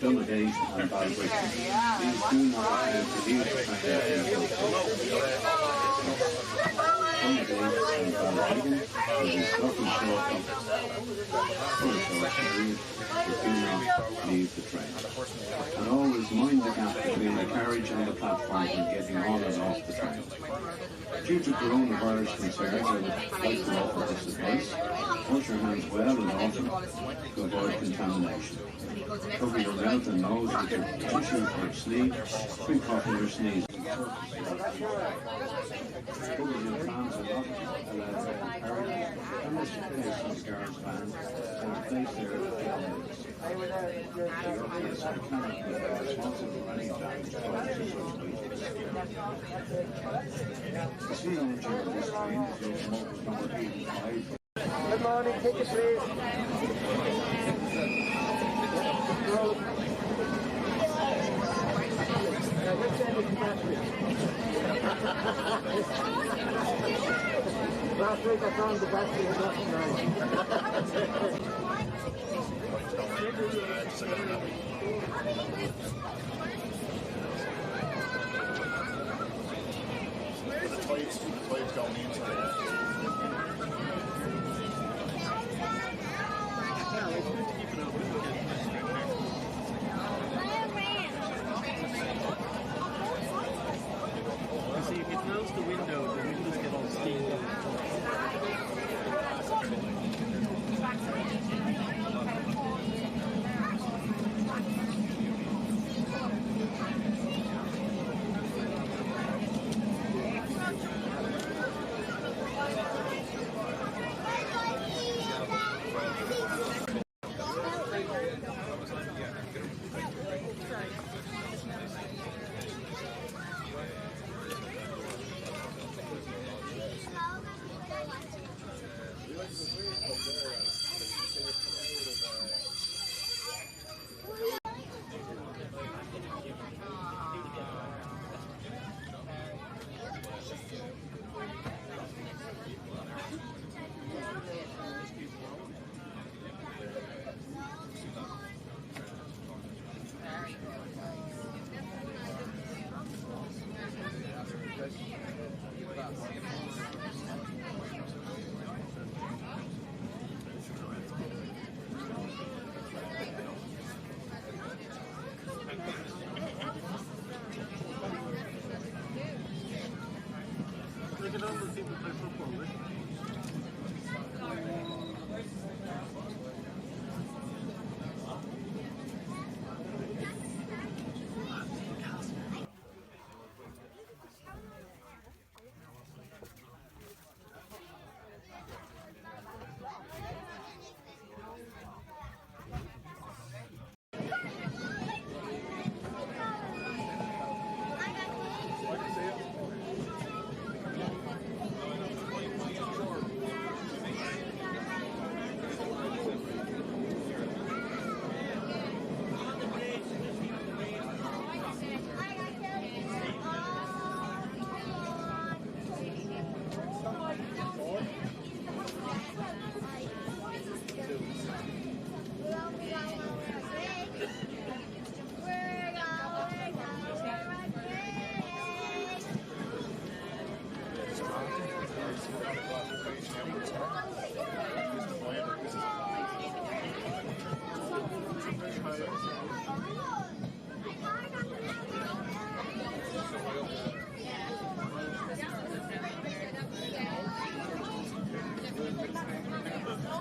Donaghadee and Balbriggan. These do not have to leave the leave the train. And always mind the gap between the carriage and the platform when getting on and off the train. Due to coronavirus concerns, I would like to offer this advice. Wash your hands well and often to avoid contamination. Cover your mouth and nose with your tissue or sneeze. Drink cough in your sneeze. Cover your fans are not allowed to carry unless you place some guards fans and place their elements. The Europeans cannot be responsible for any damage caused to such items. The seal engine of this train is locomotive number 85. Good morning, take a seat. Last week I found the battery was not The tide's going into there. See, if you close the window, the windows get all steamed.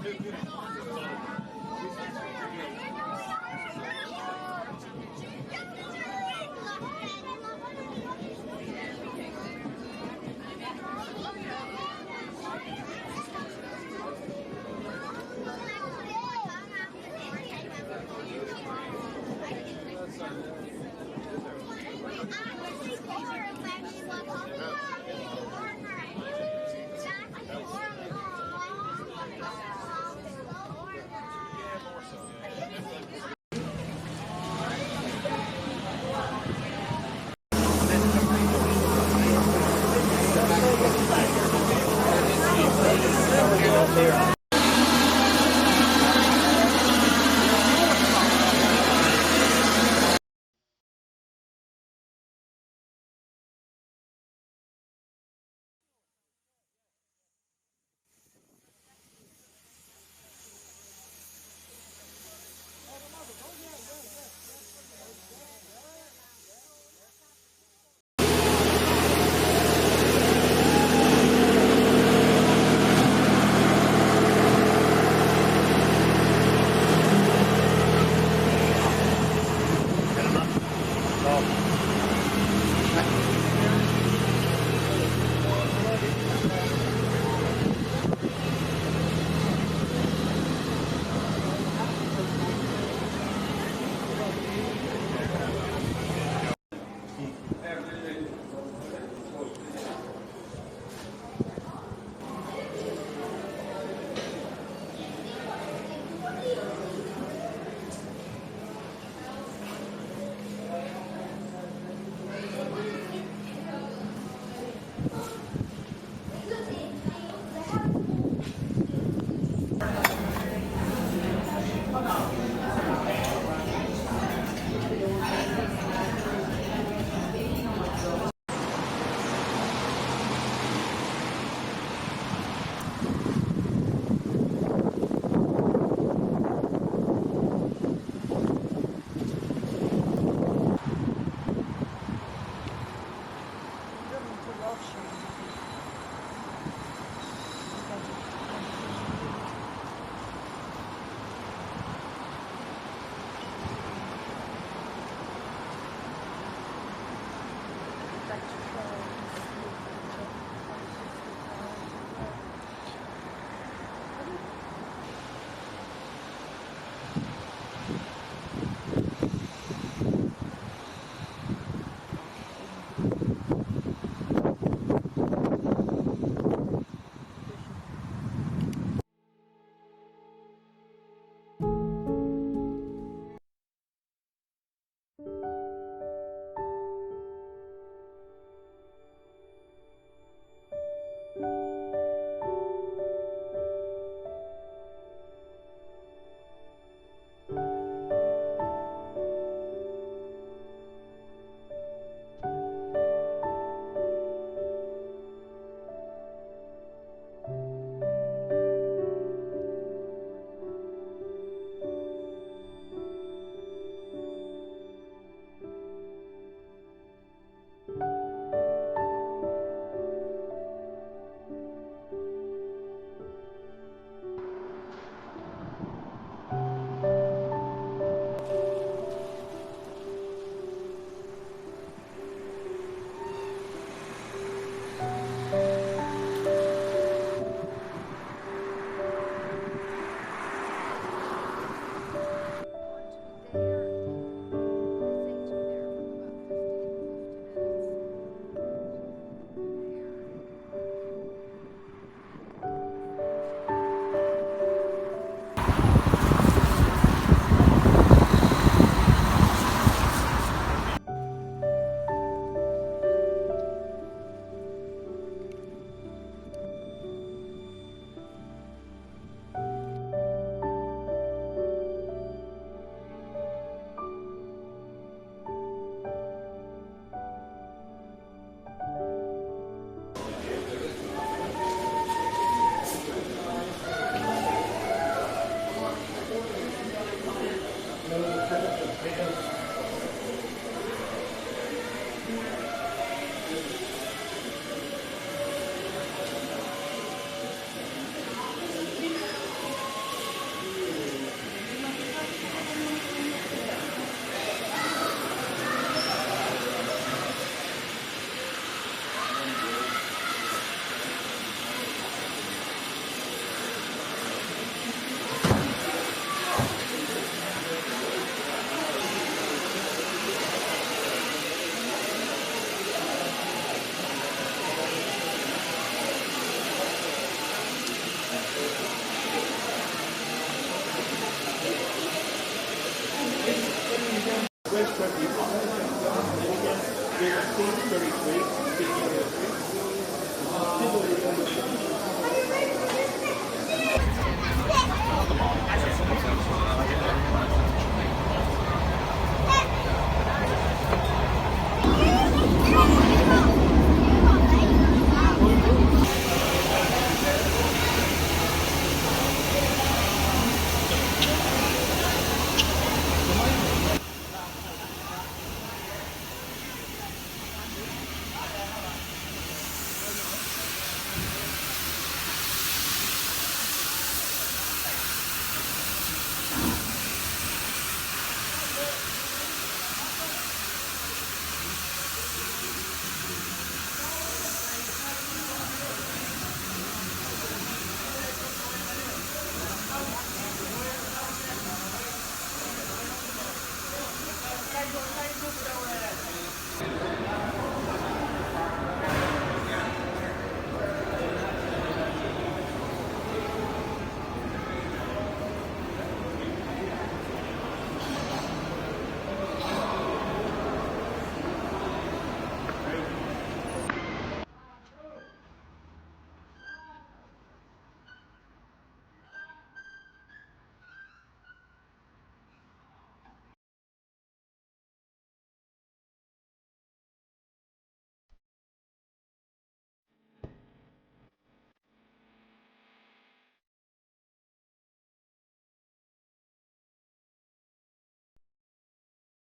Thank you.